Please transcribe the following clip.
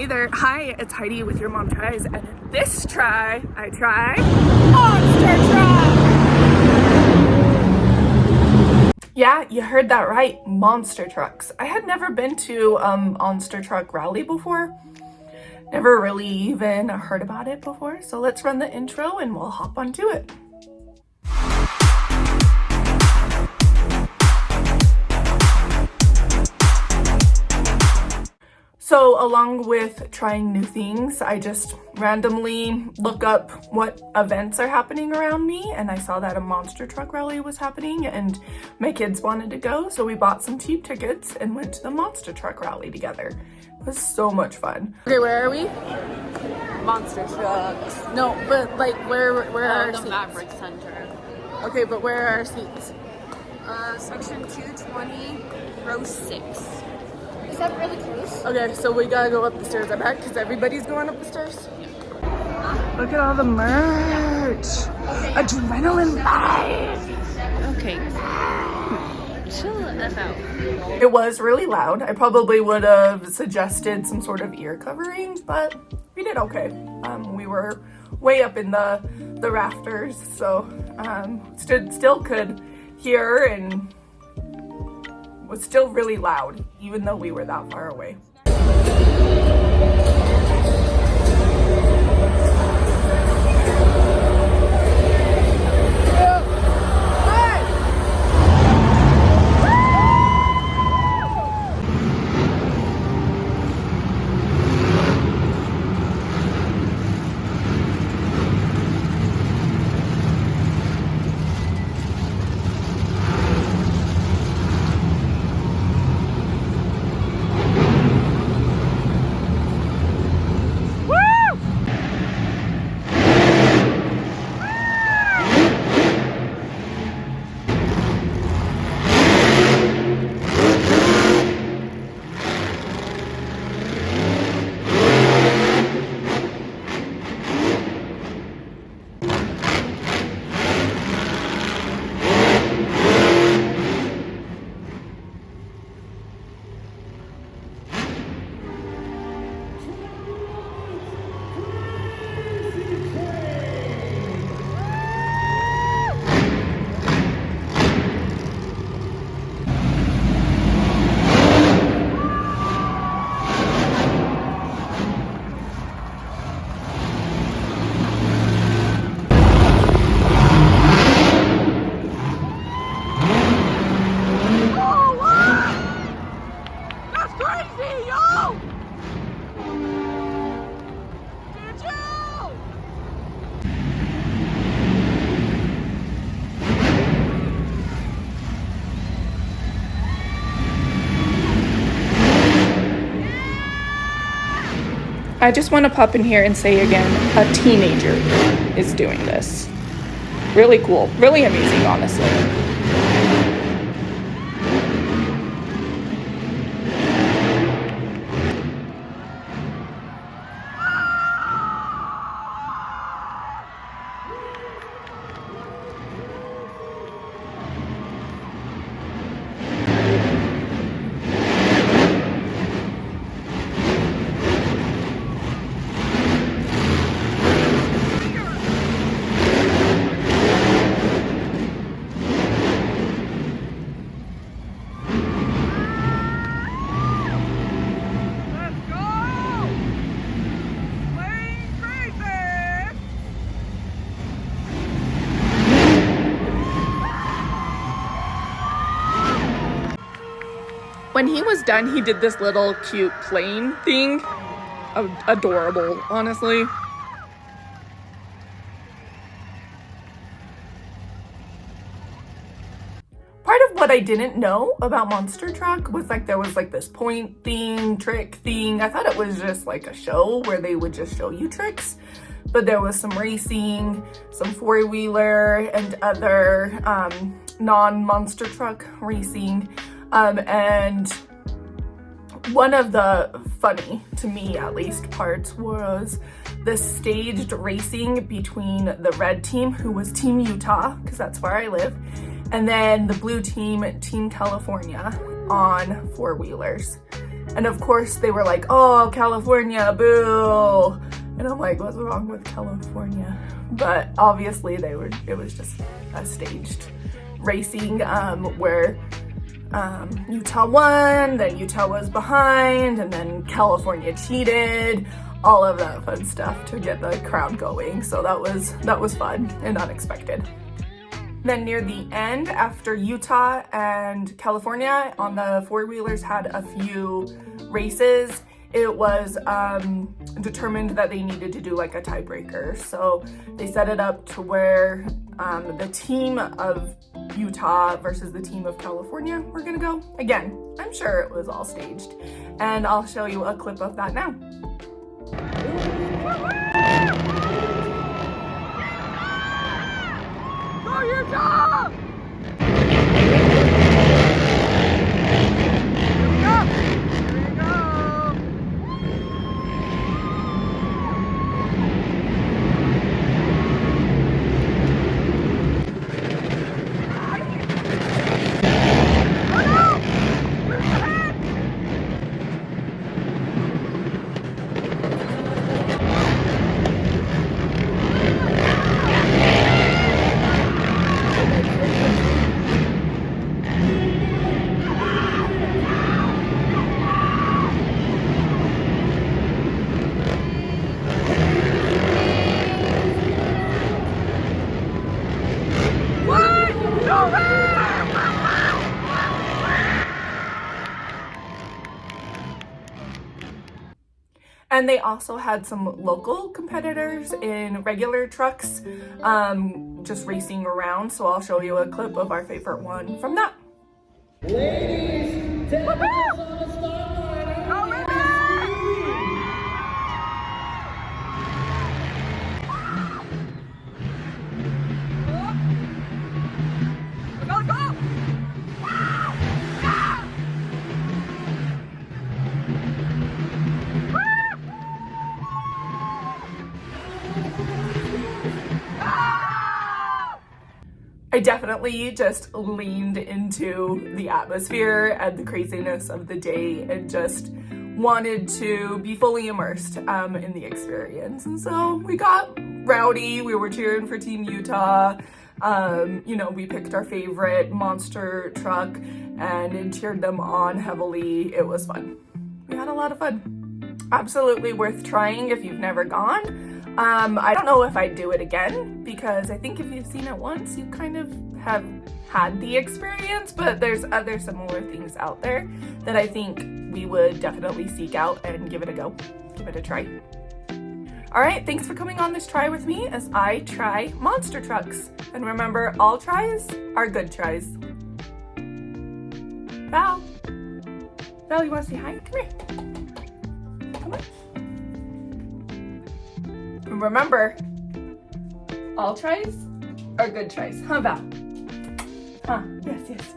Hey there, hi, it's Heidi with Your Mom Tries, and this try, I try monster truck! Yeah, you heard that right, monster trucks. I had never been to a monster truck rally before. Never really even heard about it before, so let's run the intro and we'll hop onto it. So along with trying new things, I just randomly look up what events are happening around me, and I saw that a monster truck rally was happening and my kids wanted to go, so we bought some cheap tickets and went to the monster truck rally together. It was so much fun. Okay, where are we? Monster trucks. No, but like where are our The seats? Maverick Center. Okay, but where are our seats? Section 220, row 6. Is that really close? Okay, so we gotta go up the stairs, I bet, because everybody's going up the stairs. Look at all the merch. Adrenaline vibe. Okay. Chill the F out. It was really loud. I probably would have suggested some sort of ear covering, but we did okay. We were way up in the rafters, so still could hear and was still really loud, even though we were that far away. I just want to pop in here and say again, a teenager is doing this. Really cool, really amazing, honestly. When he was done, he did this little cute plane thing. Adorable, honestly. Part of what I didn't know about Monster Truck was like there was like this point thing, trick thing. I thought it was just like a show where they would just show you tricks. But there was some racing, some four-wheeler, and other non-monster truck racing. And one of the funny, to me at least, parts was the staged racing between the red team, who was Team Utah, because that's where I live, and then the blue team, Team California, on four-wheelers. And of course they were like, oh, California, boo. And I'm like, what's wrong with California? But obviously it was just a staged racing where Utah won, then Utah was behind, and then California cheated, all of that fun stuff to get the crowd going. So that was fun and unexpected. Then near the end, after Utah and California on the four-wheelers had a few races, it was determined that they needed to do like a tiebreaker. So they set it up to where the team of Utah versus the team of California were gonna go. Again, I'm sure it was all staged. And I'll show you a clip of that now. Go Utah! And they also had some local competitors in regular trucks, just racing around. So I'll show you a clip of our favorite one from that. Ladies, 10 miles on the start line. Go, I definitely just leaned into the atmosphere and the craziness of the day and just wanted to be fully immersed in the experience. And so we got rowdy. We were cheering for Team Utah. You know, we picked our favorite monster truck and cheered them on heavily. It was fun. We had a lot of fun. Absolutely worth trying if you've never gone. I don't know if I'd do it again, because I think if you've seen it once, you kind of have had the experience, but there's other similar things out there that I think we would definitely seek out and give it a go, give it a try. All right, thanks for coming on this try with me as I try monster trucks. And remember, all tries are good tries. Val, you wanna say hi? Come here. Come on. Remember, all tries are good tries. Huh, Val? Huh, yes.